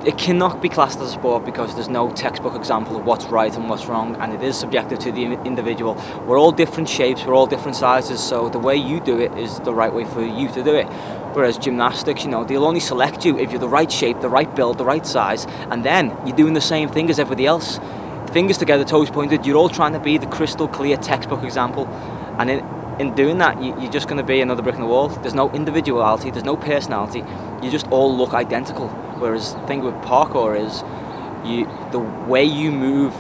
it cannot be classed as a sport because there's no textbook example of what's right and what's wrong, and it is subjective to the individual. We're all different shapes, we're all different sizes, so the way you do it is the right way for you to do it. Whereas gymnastics, you know, they'll only select you if you're the right shape, the right build, the right size, and then you're doing the same thing as everybody else. Fingers together, toes pointed, you're all trying to be the crystal clear textbook example, and in doing that, you're just going to be another brick in the wall. There's no individuality, there's no personality, you just all look identical. Whereas the thing with parkour is, the way you move,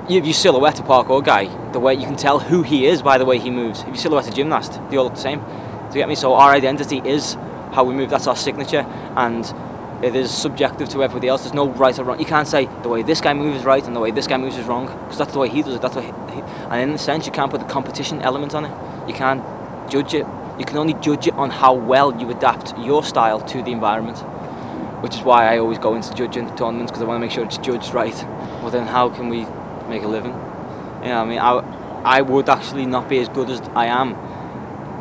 if you silhouette a parkour guy, the way you can tell who he is by the way he moves. If you silhouette a gymnast, they all look the same. Do you get me? So our identity is how we move, that's our signature, and it is subjective to everybody else. There's no right or wrong. You can't say the way this guy moves is right and the way this guy moves is wrong, because that's the way he does it, that's what and in a sense you can't put the competition element on it. You can't judge it. You can only judge it on how well you adapt your style to the environment, which is why I always go into judging tournaments, because I want to make sure it's judged right. Well, then how can we make a living? You know what I mean? I would actually not be as good as I am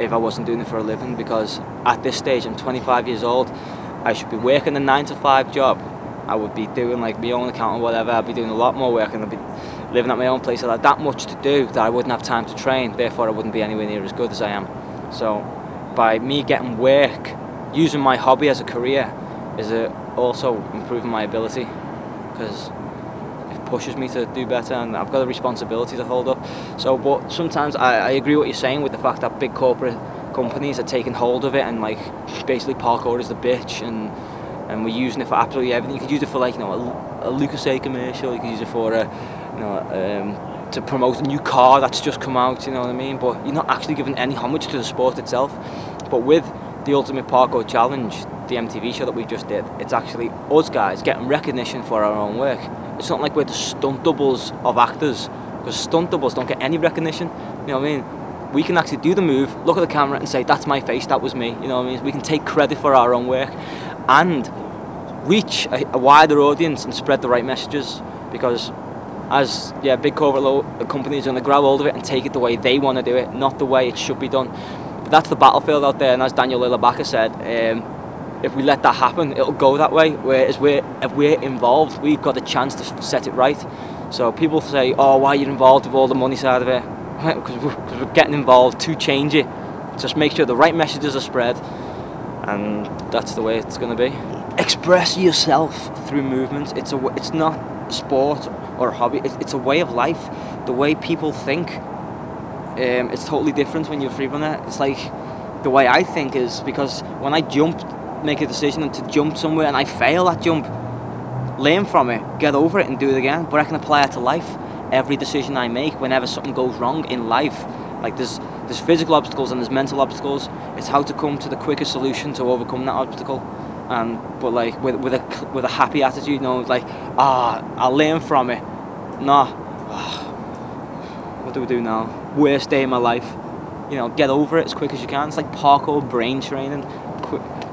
if I wasn't doing it for a living, because at this stage I'm 25 years old. I should be working a 9-to-5 job. I would be doing like my own account or whatever. I'd be doing a lot more work, and I'd be living at my own place. I'd have that much to do that I wouldn't have time to train, therefore I wouldn't be anywhere near as good as I am. So by me getting work, using my hobby as a career, is also improving my ability, because it pushes me to do better, and I've got a responsibility to hold up. So, but sometimes I agree what you're saying with the fact that big corporate companies are taking hold of it, and like basically parkour is the bitch, and we're using it for absolutely everything. You could use it for, like, you know, a Lucozade commercial. You could use it for to promote a new car that's just come out. You know what I mean? But you're not actually giving any homage to the sport itself. But with the Ultimate Parkour Challenge, the MTV show that we just did, it's actually us guys getting recognition for our own work. It's not like we're the stunt doubles of actors, because stunt doubles don't get any recognition. You know what I mean? We can actually do the move, look at the camera and say, that's my face, that was me. You know what I mean? We can take credit for our own work and reach a wider audience and spread the right messages, because big corporate companies are going to grab hold of it and take it the way they want to do it, not the way it should be done. But that's the battlefield out there, and as Daniel Lillabaka said, if we let that happen, it'll go that way. Whereas if we're involved, we've got a chance to set it right. So people say, oh, why are you involved with all the money side of it? Because we're getting involved to change it. Just make sure the right messages are spread, and that's the way it's going to be. Express yourself through movement. It's not a sport or a hobby. It's a way of life. The way people think, it's totally different when you're a free runner. It's like the way I think is, because when I make a decision to jump somewhere and I fail that jump, learn from it, get over it and do it again. But I can apply it to life. Every decision I make, whenever something goes wrong in life, like there's physical obstacles and there's mental obstacles, it's how to come to the quickest solution to overcome that obstacle. But like with a happy attitude, you know, like, I'll learn from it. What do we do now? Worst day of my life. You know, get over it as quick as you can. It's like parkour brain training.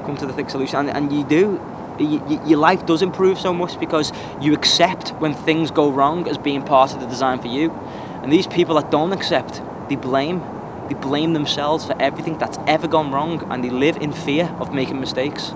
Come to the thick solution, and you do. Your life does improve so much because you accept when things go wrong as being part of the design for you. And these people that don't accept, they blame themselves for everything that's ever gone wrong, and they live in fear of making mistakes.